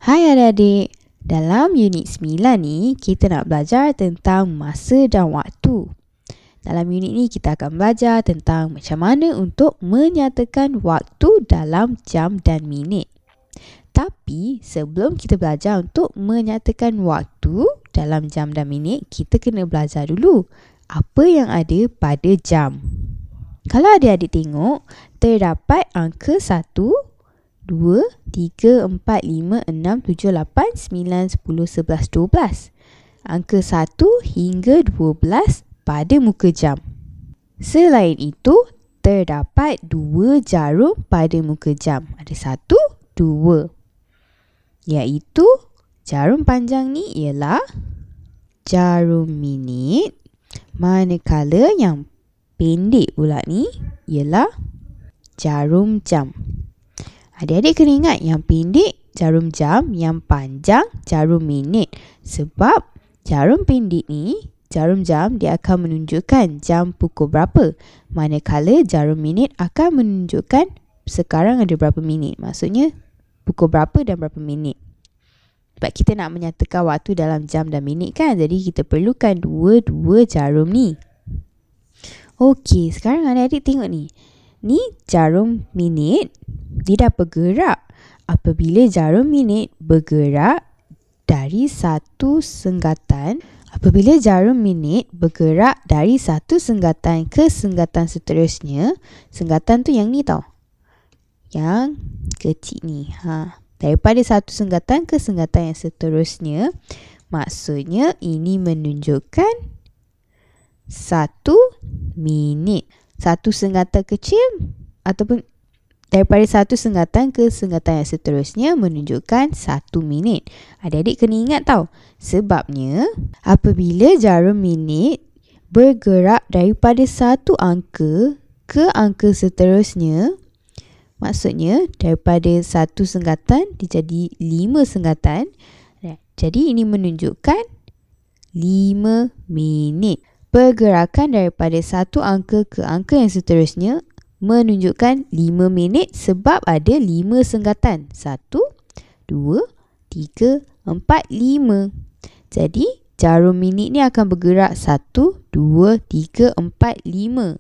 Hai adik-adik, dalam unit 9 ni kita nak belajar tentang masa dan waktu. Dalam unit ni kita akan belajar tentang macam mana untuk menyatakan waktu dalam jam dan minit. Tapi sebelum kita belajar untuk menyatakan waktu dalam jam dan minit, kita kena belajar dulu apa yang ada pada jam. Kalau adik-adik tengok, terdapat angka 1, 2, 3, 4, 5, 6, 7, 8, 9, 10, 11, 12. Angka 1 hingga 12 pada muka jam. Selain itu, terdapat 2 jarum pada muka jam. Ada 1, 2. Iaitu, jarum panjang ni ialah jarum minit. Manakala yang pendek pula ni ialah jarum jam. Adik-adik kena ingat yang pendek jarum jam, yang panjang jarum minit. Sebab jarum pendek ni, jarum jam dia akan menunjukkan jam pukul berapa. Manakala jarum minit akan menunjukkan sekarang ada berapa minit. Maksudnya pukul berapa dan berapa minit. Sebab kita nak menyatakan waktu dalam jam dan minit kan. Jadi kita perlukan dua jarum ni. Okey, sekarang adik-adik tengok ni. Ni jarum minit, dia dah bergerak. Apabila jarum minit bergerak dari satu senggatan, apabila jarum minit bergerak dari satu senggatan ke senggatan seterusnya, senggatan tu yang ni tau. Yang kecil ni. Daripada satu senggatan ke senggatan yang seterusnya, maksudnya ini menunjukkan 1 minit. Satu senggatan kecil ataupun daripada satu senggatan ke senggatan yang seterusnya menunjukkan 1 minit. Adik-adik kena ingat tau. Sebabnya apabila jarum minit bergerak daripada satu angka ke angka seterusnya, maksudnya daripada satu senggatan dia jadi 5 senggatan. Jadi ini menunjukkan 5 minit. Pergerakan daripada satu angka ke angka yang seterusnya menunjukkan 5 minit sebab ada 5 senggatan. 1, 2, 3, 4, 5. Jadi jarum minit ni akan bergerak 1, 2, 3, 4, 5.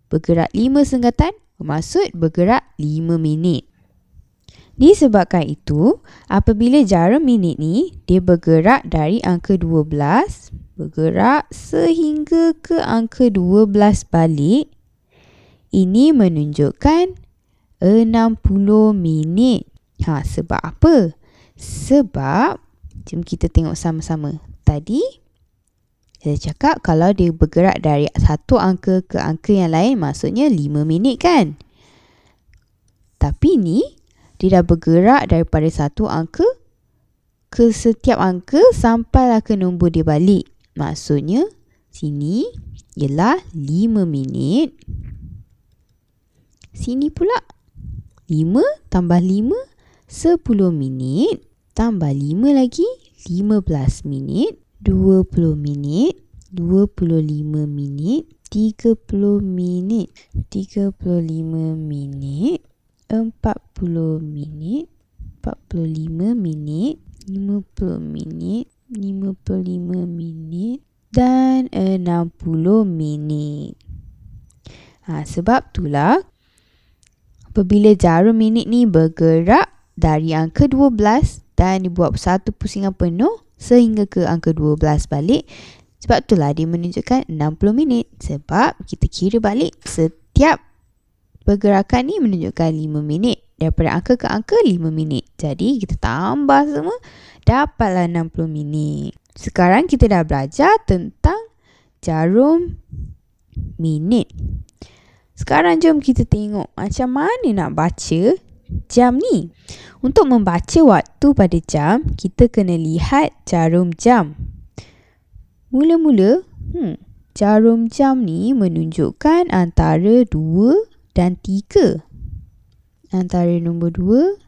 Bergerak 5 senggatan bermaksud bergerak 5 minit. Disebabkan itu, apabila jarum minit ni dia bergerak dari angka 12, bergerak sehingga ke angka 12 balik, ini menunjukkan 60 minit. Sebab apa? Sebab, jom kita tengok sama-sama. Tadi, saya cakap kalau dia bergerak dari satu angka ke angka yang lain, maksudnya 5 minit kan? Tapi ni, dia dah bergerak daripada satu angka ke setiap angka sampailah ke nombor dia balik. Maksudnya, sini ialah 5 minit. Sini pula 5 tambah 5, 10 minit. Tambah 5 lagi, 15 minit. 20 minit. 25 minit. 30 minit. 35 minit. 40 minit. 45 minit. 50 minit. 55 minit. Dan 60 minit. Sebab itulah apabila jarum minit ni bergerak dari angka 12 dan dibuat satu pusingan penuh sehingga ke angka 12 balik, sebab itulah dia menunjukkan 60 minit. Sebab kita kira balik setiap pergerakan ni menunjukkan 5 minit. Daripada angka ke angka 5 minit. Jadi kita tambah semua, dapatlah 60 minit. Sekarang kita dah belajar tentang jarum minit. Sekarang jom kita tengok macam mana nak baca jam ni. Untuk membaca waktu pada jam, kita kena lihat jarum jam. Mula-mula, jarum jam ni menunjukkan antara 2 dan 3. Antara nombor 2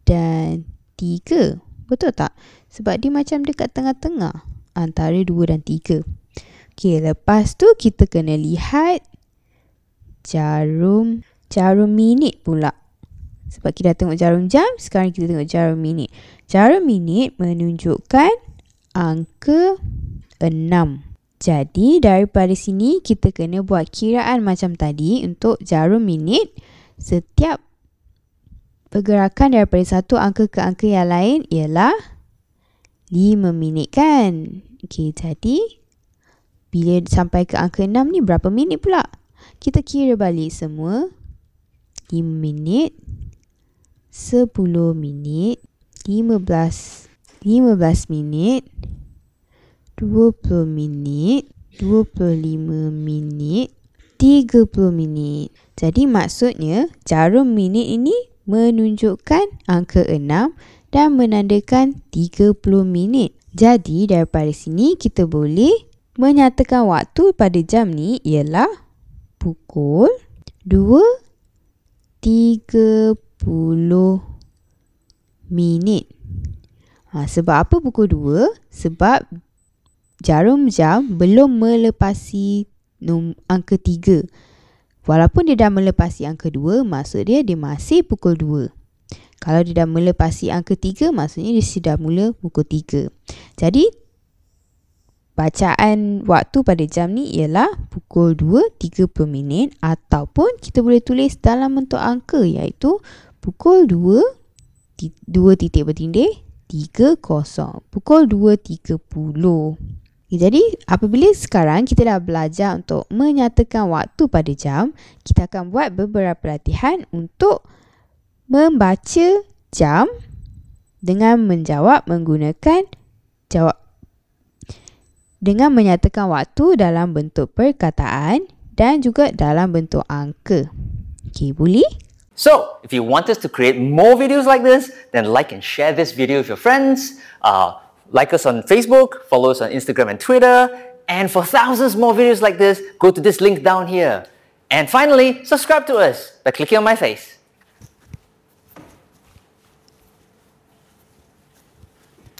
dan 3. Betul tak? Sebab dia macam dekat tengah-tengah antara 2 dan 3. Okey, lepas tu kita kena lihat jarum minit pula. Sebab kita dah tengok jarum jam, sekarang kita tengok jarum minit. Jarum minit menunjukkan angka 6. Jadi daripada sini kita kena buat kiraan macam tadi untuk jarum minit. Setiap pergerakan daripada satu angka ke angka yang lain ialah 5 minit kan. Okey, jadi bila sampai ke angka 6 ni berapa minit pula? Kita kira balik semua. 5 minit, 10 minit, 15 minit, 20 minit, 25 minit, 30 minit. Jadi maksudnya jarum minit ini menunjukkan angka 6 dan menandakan 30 minit. Jadi daripada sini kita boleh menyatakan waktu pada jam ni ialah pukul 2.30 minit. Sebab apa pukul 2? Sebab jarum jam belum melepasi angka 3. Walaupun dia dah melepasi angka 2, maksud dia masih pukul 2. Kalau dia dah melepasi angka 3, maksudnya dia sudah mula pukul 3. Jadi, bacaan waktu pada jam ni ialah pukul 2.30 minit ataupun kita boleh tulis dalam bentuk angka iaitu pukul 2.30. Pukul 2.30. Jadi, apabila sekarang kita dah belajar untuk menyatakan waktu pada jam, kita akan buat beberapa latihan untuk membaca jam dengan menjawab menggunakan dengan menyatakan waktu dalam bentuk perkataan dan juga dalam bentuk angka. Okey, boleh? So, if you want us to create more videos like this, then like and share this video with your friends. Like us on Facebook, follow us on Instagram and Twitter. And for thousands more videos like this, go to this link down here. And finally, subscribe to us by clicking on my face.